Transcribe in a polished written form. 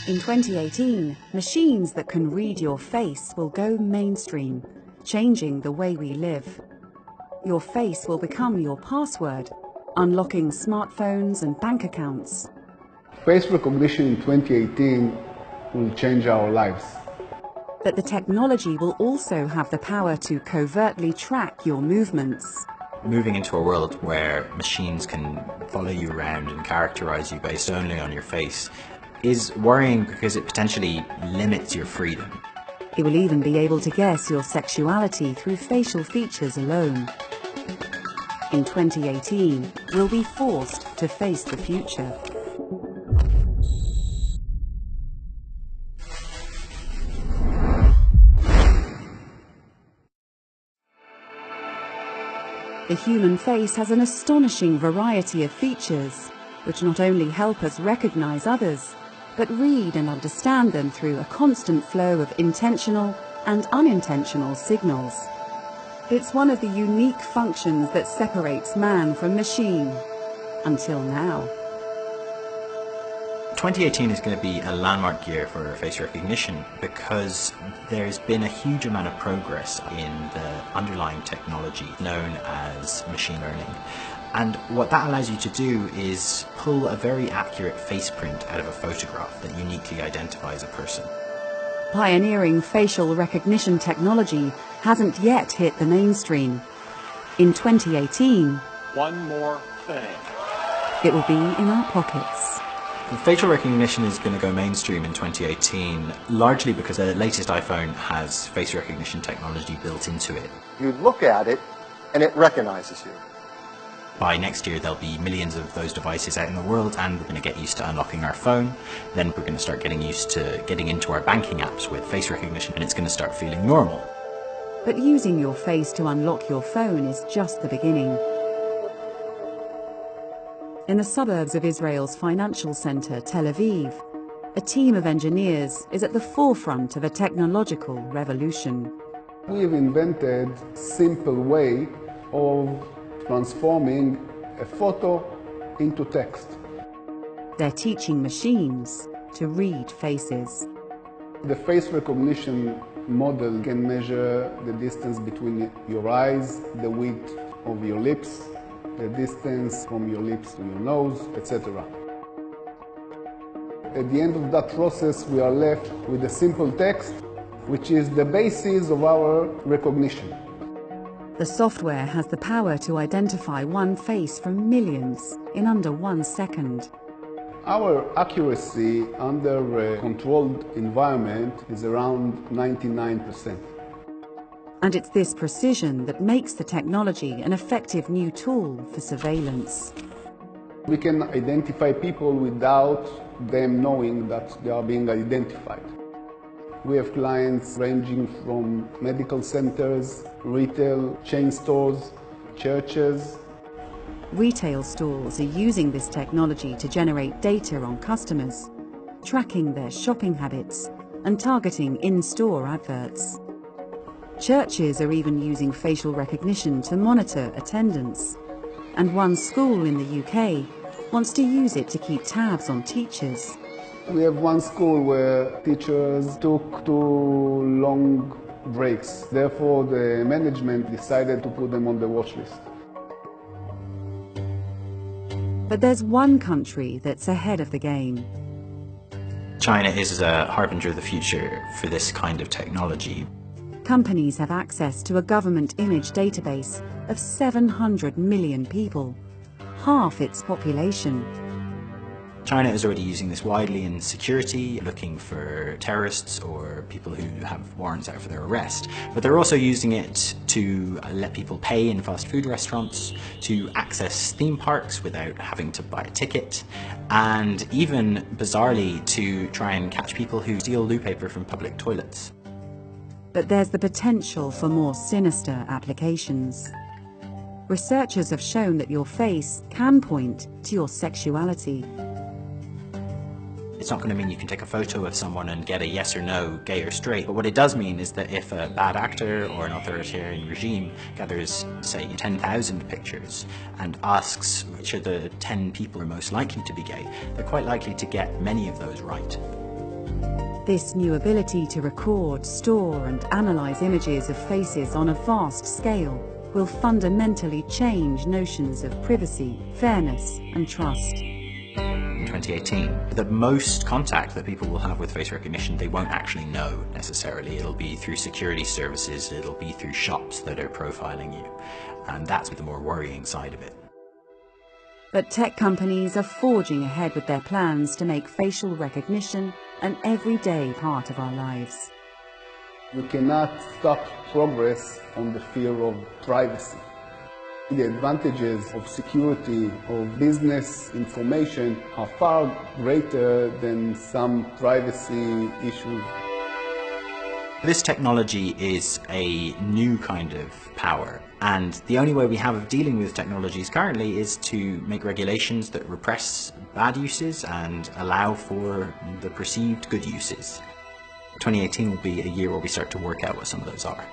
In 2018, machines that can read your face will go mainstream, changing the way we live. Your face will become your password, unlocking smartphones and bank accounts. Face recognition in 2018 will change our lives. But the technology will also have the power to covertly track your movements. Moving into a world where machines can follow you around and characterize you based only on your face is worrying because it potentially limits your freedom. It will even be able to guess your sexuality through facial features alone. In 2018, we'll be forced to face the future. The human face has an astonishing variety of features, which not only help us recognize others, but read and understand them through a constant flow of intentional and unintentional signals. It's one of the unique functions that separates man from machine, until now. 2018 is going to be a landmark year for face recognition because there's been a huge amount of progress in the underlying technology known as machine learning. And what that allows you to do is pull a very accurate face print out of a photograph that uniquely identifies a person. Pioneering facial recognition technology hasn't yet hit the mainstream. In 2018, one more thing. It will be in our pockets. Facial recognition is going to go mainstream in 2018, largely because the latest iPhone has face recognition technology built into it. You look at it, and it recognizes you. By next year, there'll be millions of those devices out in the world, and we're going to get used to unlocking our phone. Then we're going to start getting used to getting into our banking apps with face recognition, and it's going to start feeling normal. But using your face to unlock your phone is just the beginning. In the suburbs of Israel's financial center, Tel Aviv, a team of engineers is at the forefront of a technological revolution. We've invented a simple way of transforming a photo into text. They're teaching machines to read faces. The face recognition model can measure the distance between your eyes, the width of your lips, the distance from your lips to your nose, etc. At the end of that process, we are left with a simple text, which is the basis of our recognition. The software has the power to identify one face from millions in under 1 second. Our accuracy under a controlled environment is around 99%. And it's this precision that makes the technology an effective new tool for surveillance. We can identify people without them knowing that they are being identified. We have clients ranging from medical centers, retail chain stores, churches. Retail stores are using this technology to generate data on customers, tracking their shopping habits and targeting in-store adverts. Churches are even using facial recognition to monitor attendance. And one school in the UK wants to use it to keep tabs on teachers. We have one school where teachers took 2 long breaks. Therefore, the management decided to put them on the watch list. But there's one country that's ahead of the game. China is a harbinger of the future for this kind of technology. Companies have access to a government image database of 700 million people, half its population. China is already using this widely in security, looking for terrorists or people who have warrants out for their arrest. But they're also using it to let people pay in fast food restaurants, to access theme parks without having to buy a ticket, and even, bizarrely, to try and catch people who steal loo paper from public toilets. But there's the potential for more sinister applications. Researchers have shown that your face can point to your sexuality. It's not going to mean you can take a photo of someone and get a yes or no, gay or straight, but what it does mean is that if a bad actor or an authoritarian regime gathers, say, 10,000 pictures and asks which are the 10 people who are most likely to be gay, they're quite likely to get many of those right. This new ability to record, store and analyze images of faces on a vast scale will fundamentally change notions of privacy, fairness and trust. In 2018, that most contact that people will have with face recognition they won't actually know necessarily. It'll be through security services, it'll be through shops that are profiling you, and that's the more worrying side of it. But tech companies are forging ahead with their plans to make facial recognition an everyday part of our lives. We cannot stop progress on the fear of privacy. The advantages of security of business information are far greater than some privacy issues. This technology is a new kind of power, and the only way we have of dealing with technologies currently is to make regulations that repress bad uses and allow for the perceived good uses. 2018 will be a year where we start to work out what some of those are.